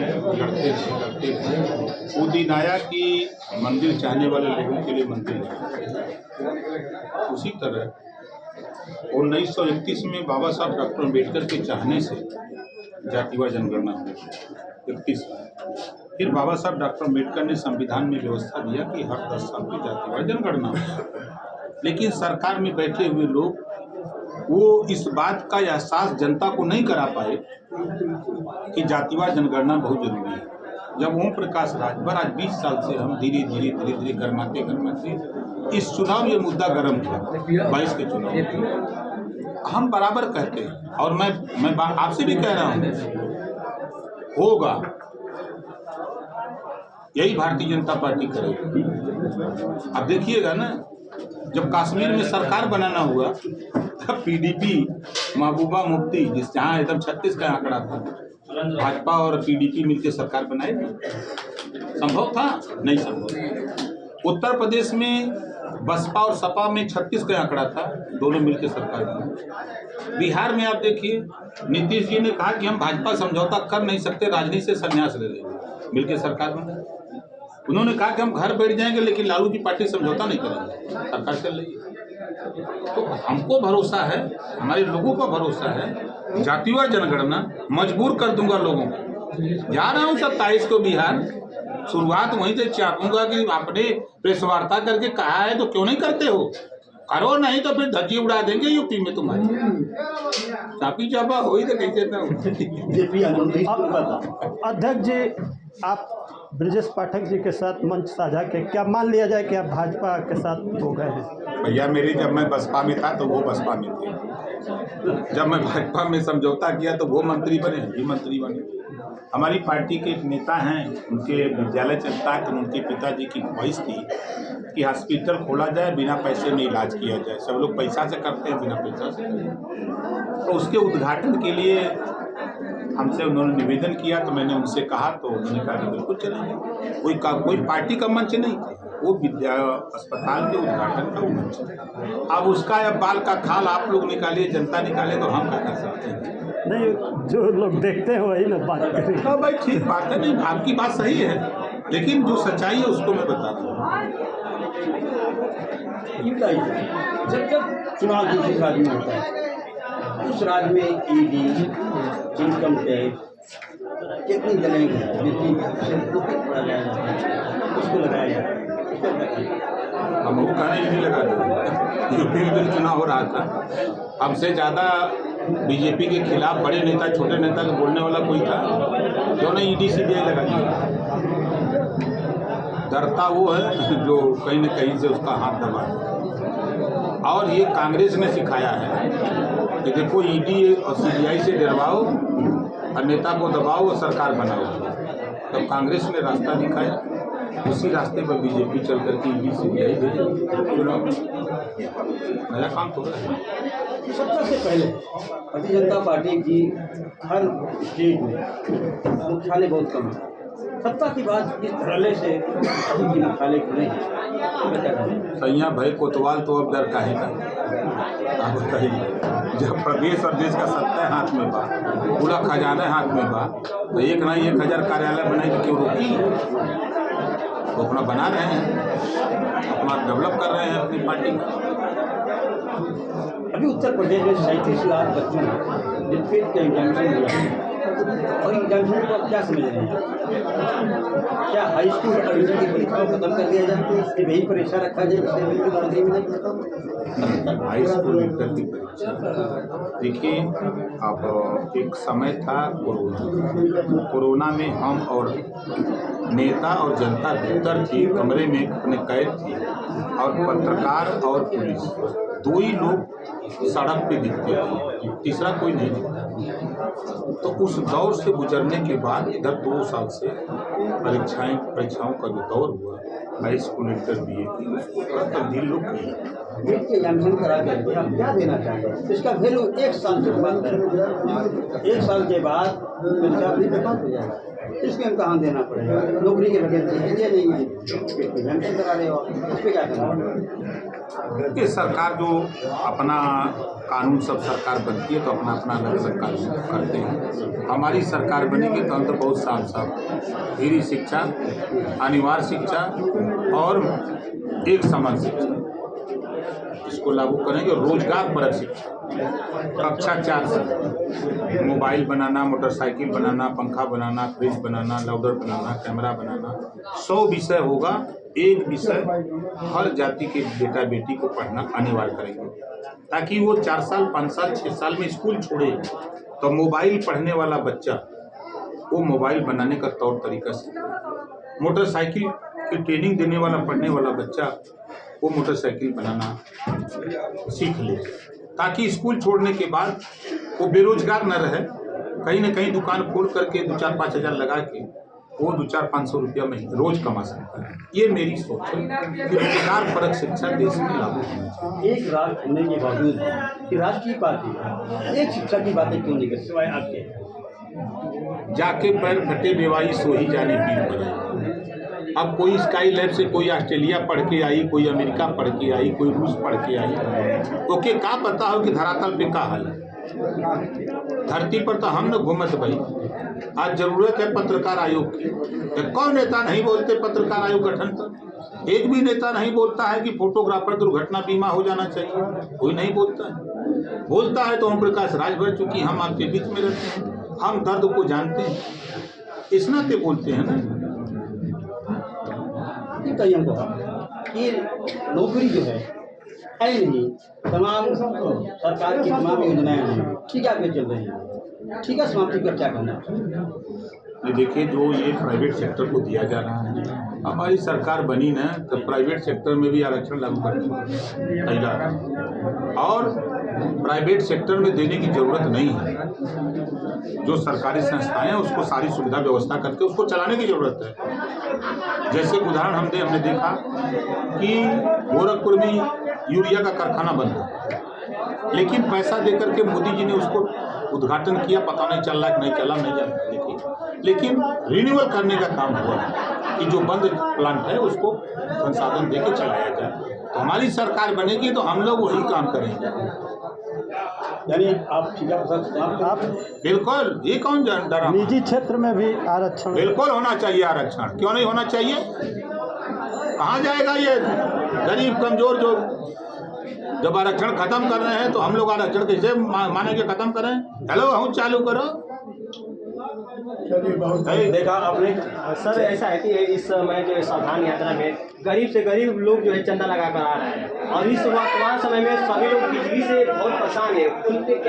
लड़ते थे। वो दिन आया कि मंदिर चाहने वाले लोगों के लिए मंदिर है। उसी तरह 1931 में बाबा साहब डॉक्टर अम्बेडकर के चाहने से जातिवार जनगणना हुई 31 में। फिर बाबा साहब डॉक्टर अम्बेडकर ने संविधान में व्यवस्था दिया कि हर 10 साल में जातिवार जनगणना हो। लेकिन सरकार में बैठे हुए लोग वो इस बात का एहसास जनता को नहीं करा पाए कि जातिवार जनगणना बहुत जरूरी है। जब ओम प्रकाश राजभर आज 20 साल से हम धीरे धीरे गरमाते इस चुनाव ये मुद्दा गर्म था 22 के चुनाव। हम बराबर कहते हैं और मैं आपसे भी कह रहा हूँ होगा, यही भारतीय जनता पार्टी करेगी। अब देखिएगा ना, जब कश्मीर में सरकार बनाना हुआ तब पीडीपी महबूबा मुफ्ती जहाँ एकदम 36 का आंकड़ा था, भाजपा और पीडीपी मिलकर सरकार बनाएगी, संभव था? नहीं संभव। उत्तर प्रदेश में बसपा और सपा में 36 का आंकड़ा था, दोनों मिलकर सरकार बनाई। बिहार में आप देखिए, नीतीश जी ने कहा कि हम भाजपा समझौता कर नहीं सकते, राजनीति से संन्यास ले लेंगे, मिलकर सरकार बनाई। उन्होंने कहा कि हम घर बैठ जाएंगे लेकिन लालू की पार्टी समझौता नहीं करेंगे, सरकार चल रही है। तो हमको भरोसा है, हमारे लोगों को भरोसा है, जातिवार जनगणना मजबूर कर दूंगा लोगों को। जा रहा हूँ 27 को बिहार, शुरुआत वहीं से चाहूंगा कि आपने प्रेस वार्ता करके कहा है तो क्यों नहीं करते हो, करो, नहीं तो फिर धज्जी उड़ा देंगे यूपी में तुम्हारी। चापी चापा हो ही तो कैसे ना। अध्यक्ष जी, आप ब्रजेश पाठक जी के साथ मंच साझा के क्या मान लिया जाए कि आप भाजपा के साथ हो गए हैं? भैया मेरी जब मैं बसपा में था तो वो बसपा में थे, जब मैं भाजपा में समझौता किया तो वो मंत्री बने, हम भी मंत्री बने। हमारी पार्टी के एक नेता हैं, उनके विद्यालय चलता है तो उनके पिताजी की ख्वाहिश थी कि हॉस्पिटल खोला जाए, बिना पैसे में इलाज किया जाए। सब लोग पैसा से करते हैं, बिना पैसा से। तो उसके उद्घाटन के लिए हमसे उन्होंने निवेदन किया तो मैंने उनसे कहा, तो उन्होंने कहा कि बिल्कुल चलेंगे। कोई पार्टी का मंच नहीं था, वो विद्या अस्पताल के उद्घाटन का मंच था। अब उसका अब बाल का खाल आप लोग निकालिए, जनता निकाले, तो हम क्या कर सकते हैं? नहीं, जो लोग देखते हैं वही ना बात करें। हाँ भाई, ठीक बात है, नहीं आपकी बात सही है, लेकिन जो सच्चाई है उसको मैं बता दूँ। जब चुनाव दूसरे राज्य में होता है, उस राज्य में ईडी, इनकम टैक्स कितनी जलेंगे, उसको लगाया जाता है। हम वो कहने ही नहीं लगा दें। यूपी में भी चुनाव हो रहा था, हमसे ज़्यादा बीजेपी के खिलाफ बड़े नेता, छोटे नेता को बोलने वाला कोई था? क्यों नहीं ईडी सीबीआई लगा दिया? डरता वो है जो कहीं न कहीं से उसका हाथ दबा है। और ये कांग्रेस ने सिखाया है कि देखो, ईडी और सीबीआई से डरवाओ और नेता को दबाओ और सरकार बनाओ। तब कांग्रेस ने रास्ता दिखाया, उसी रास्ते पर बीजेपी चल करके ईडी सीबीआई भेजे, चुनाव नया काम हो रहा है। सत्ता से पहले भारतीय जनता पार्टी की हर स्टेट में मुख्यालय बहुत कम है। सत्ता की बात जिस धरले से अभी मुख्यालय खुले हैं, सैया भाई कोतवाल तो अब डर काहे का? आप बताइए, जब प्रदेश और देश का सत्ता हाथ में बा, पूरा खजाना हाथ में बा, तो एक ना 1000 कार्यालय बनाए तो क्यों रोकी? वो अपना बना रहे हैं, अपना डेवलप कर रहे हैं अपनी पार्टी। अभी उत्तर प्रदेश में 37 लाख बच्चों डिफेंस का एग्जामिनेशन हुआ, और एग्जामिनेशन को आप क्या समझ रहे हैं? क्या हाई स्कूल एडमिशन की परीक्षाओं को खत्म कर दिया जाए कि वही परीक्षा रखा जाए जिससे बिल्कुल नौकरी मिले? हाई स्कूल इंटर की परीक्षा देखिए, अब एक समय था कोरोना में हम और नेता और जनता भीतर थी, कमरे में अपने कैद थे, और पत्रकार और पुलिस दो ही लोग सड़क पे दिखते थे, तीसरा कोई नहीं दिखता। तो उस दौर से गुजरने के बाद इधर 2 साल से परीक्षाओं का जो दौर हुआ, हाई स्कूल इंटर BA की, उसको थोड़ा तब्दील लोग की। नीट के एग्जामिनेशन करा करके आप क्या देना चाहते हैं? इसका वैल्यू 1 साल के बाद है। 1 साल के बाद परीक्षा अपनी बेकार हो जाएगा। इसके इम्तहान देना पड़ेगा। नौकरी की वैकेंसी है ये नहीं है, एग्जामिनेशन करा रहे हो आप, इस पर क्या करना? ये सरकार जो अपना कानून, सब सरकार बनती है तो अपना अपना अलग अलग कानून करते हैं। हमारी सरकार बनेगी तो हम तो बहुत साफ साफ फ्री शिक्षा, अनिवार्य शिक्षा और एक समान शिक्षा इसको लागू करेंगे। रोजगार परक शिक्षा, कक्षा 4 से मोबाइल बनाना, मोटरसाइकिल बनाना, पंखा बनाना, फ्रिज बनाना, लाउडर बनाना, कैमरा बनाना, 100 विषय होगा। एक विषय हर जाति के बेटा बेटी को पढ़ना अनिवार्य करेंगे, ताकि वो 4 साल 5 साल 6 साल में स्कूल छोड़े तो मोबाइल पढ़ने वाला बच्चा वो मोबाइल बनाने का तौर तरीका सीखे। मोटरसाइकिल की ट्रेनिंग देने वाला पढ़ने वाला बच्चा वो मोटरसाइकिल बनाना सीख ले, ताकि स्कूल छोड़ने के बाद वो बेरोजगार न रहे। कहीं ना कहीं दुकान खोल करके 2-4-5 हज़ार लगा के वो 200-500 रुपया महीने रोज कमा सकता है। ये मेरी सोच है कि रोजगार परक शिक्षा देश में लागू होनी चाहिए। एक राष्ट्र होने के बावजूद कि राष्ट्रीय पार्टी एक शिक्षा की बातें क्यों नहीं करती सिवाय आपके? जाके पैर फटे बेवाई सो ही जाने पीर पर। अब कोई स्काई लैब से कोई ऑस्ट्रेलिया पढ़ के आई, कोई अमेरिका पढ़ के आई, कोई रूस पढ़ के आई, ओके क्या पता हो कि धरातल पे का हाल है। धरती पर तो हम न घूमत भाई। आज जरूरत है पत्रकार आयोग की। कौन नेता नहीं बोलते पत्रकार आयोग गठन पर? एक भी नेता नहीं बोलता है कि फोटोग्राफर दुर्घटना बीमा हो जाना चाहिए, कोई नहीं बोलता है। बोलता है तो ओम प्रकाश राजभर, चूंकि हम आपके बीच में रहते हैं, हम दर्द को जानते हैं, इस नाते बोलते हैं ना। हमको कि नौकरी जो है नहीं, तमाम सरकार की तमाम योजनाएं हैं, ठीक है चल रही है, ठीक है समाप्ति पर क्या करना? ये देखिए, जो ये प्राइवेट सेक्टर को दिया जा रहा है, हमारी सरकार बनी ना तो प्राइवेट सेक्टर में भी आरक्षण लागू करनी है। और प्राइवेट सेक्टर में देने की जरूरत नहीं है। जो सरकारी संस्थाएं हैं उसको सारी सुविधा व्यवस्था करके उसको चलाने की जरूरत है। जैसे उदाहरण हमने देखा कि गोरखपुर में यूरिया का कारखाना बंद था, लेकिन पैसा देकर के मोदी जी ने उसको उद्घाटन किया। पता नहीं चल रहा है कि नहीं चला, नहीं जानता, देखिए, लेकिन रिन्यूअल करने का काम हुआ कि जो बंद प्लांट है उसको संसाधन देके चलाया जाए। तो हमारी सरकार बनेगी तो हम लोग वही काम करेंगे। यानी आप ठीक है आप बिल्कुल, ये कौन डरा? निजी क्षेत्र में भी आरक्षण बिल्कुल होना चाहिए। आरक्षण क्यों नहीं होना चाहिए? कहाँ जाएगा ये गरीब कमजोर? जो जब आरक्षण खत्म कर रहे हैं तो हम लोग आरक्षण कैसे माने के खत्म करें? हेलो, हम चालू करो। देखा आपने सर, ऐसा है कि इस समय जो सावधान यात्रा में गरीब से गरीब लोग जो है चंदा लगा कर आ रहे हैं, और इस वर्तमान समय में सभी लोग बिजली से बहुत परेशान है। उनके क्या